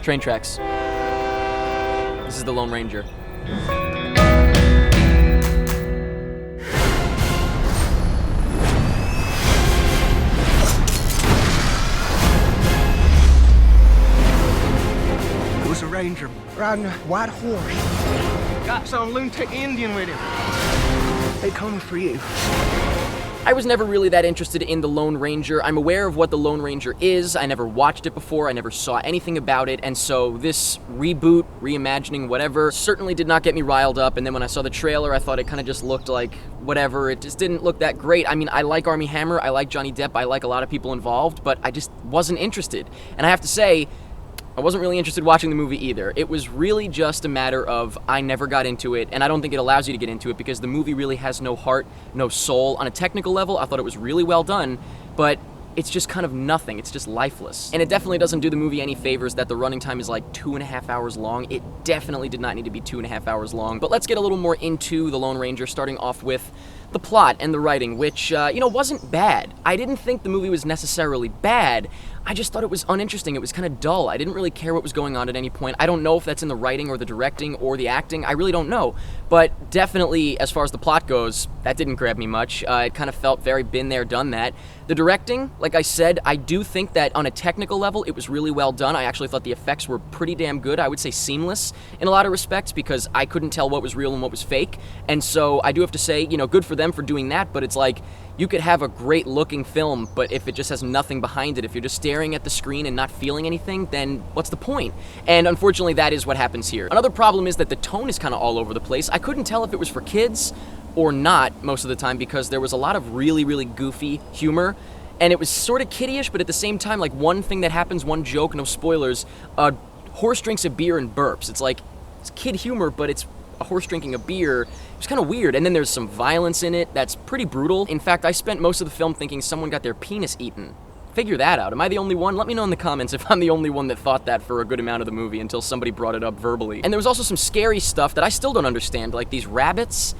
Train tracks. This is the Lone Ranger. It was a ranger riding a white horse. Got some lunatic Indian with him. They coming for you. I was never really that interested in the Lone Ranger. I'm aware of what the Lone Ranger is. I never watched it before. I never saw anything about it. And so this reboot, reimagining, whatever, certainly did not get me riled up. And then when I saw the trailer, I thought it kind of just looked like whatever. It just didn't look that great. I mean, I like Armie Hammer. I like Johnny Depp. I like a lot of people involved. But I just wasn't interested. And I have to say, I wasn't really interested watching the movie either. It was really just a matter of I never got into it, and I don't think it allows you to get into it because the movie really has no heart, no soul. On a technical level, I thought it was really well done, but it's just kind of nothing. It's just lifeless. And it definitely doesn't do the movie any favors that the running time is like 2.5 hours long. It definitely did not need to be 2.5 hours long. But let's get a little more into The Lone Ranger, starting off with the plot and the writing, which, wasn't bad. I didn't think the movie was necessarily bad. I just thought it was uninteresting. It was kind of dull. I didn't really care what was going on at any point. I don't know if that's in the writing or the directing or the acting. I really don't know. But definitely, as far as the plot goes, that didn't grab me much. It kind of felt very been there, done that. The directing, like I said, I do think that on a technical level, it was really well done. I actually thought the effects were pretty damn good. I would say seamless in a lot of respects because I couldn't tell what was real and what was fake. And so I do have to say, good for them for doing that, but it's like, you could have a great looking film, but if it just has nothing behind it, if you're just staring at the screen and not feeling anything, then what's the point? And unfortunately, that is what happens here. Another problem is that the tone is kind of all over the place. I couldn't tell if it was for kids or not most of the time because there was a lot of really, really goofy humor. And it was sort of kiddie-ish, but at the same time, like one thing that happens, one joke, no spoilers, a horse drinks a beer and burps. It's like, it's kid humor, but it's a horse drinking a beer. It's kind of weird. And then there's some violence in it that's pretty brutal. In fact, I spent most of the film thinking someone got their penis eaten. Figure that out. Am I the only one? Let me know in the comments if I'm the only one that thought that for a good amount of the movie until somebody brought it up verbally. And there was also some scary stuff that I still don't understand, like these rabbits.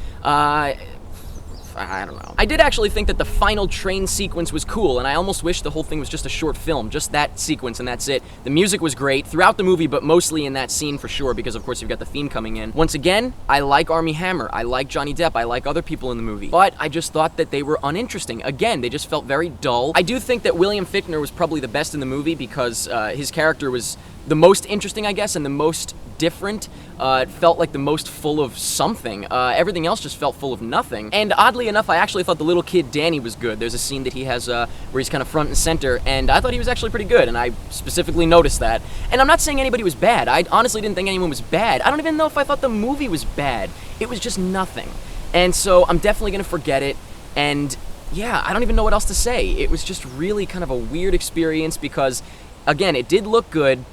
I don't know. I did actually think that the final train sequence was cool, and I almost wish the whole thing was just a short film, just that sequence, and that's it. The music was great throughout the movie, but mostly in that scene for sure, because of course you've got the theme coming in. Once again, I like Armie Hammer, I like Johnny Depp, I like other people in the movie, but I just thought that they were uninteresting. Again, they just felt very dull. I do think that William Fichtner was probably the best in the movie because his character was the most interesting, I guess, and the most different. It felt like the most full of something. Everything else just felt full of nothing. And oddly enough, I actually thought the little kid Danny was good. There's a scene that he has where he's kind of front and center, and I thought he was actually pretty good, and I specifically noticed that. And I'm not saying anybody was bad. I honestly didn't think anyone was bad. I don't even know if I thought the movie was bad. It was just nothing. And so I'm definitely gonna forget it, and yeah, I don't even know what else to say. It was just really kind of a weird experience because, again, it did look good,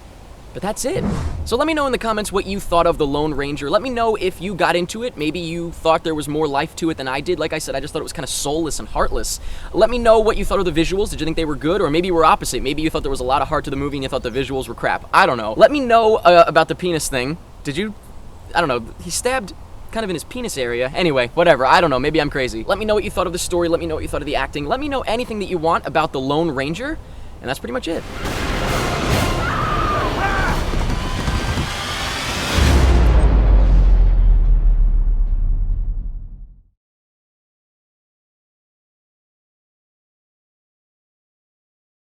but that's it. So let me know in the comments what you thought of The Lone Ranger. Let me know if you got into it. Maybe you thought there was more life to it than I did. Like I said, I just thought it was kind of soulless and heartless. Let me know what you thought of the visuals. Did you think they were good? Or maybe you were opposite. Maybe you thought there was a lot of heart to the movie and you thought the visuals were crap. I don't know. Let me know about the penis thing. Did you? I don't know. He stabbed kind of in his penis area. Anyway, whatever. I don't know. Maybe I'm crazy. Let me know what you thought of the story. Let me know what you thought of the acting. Let me know anything that you want about The Lone Ranger. And that's pretty much it.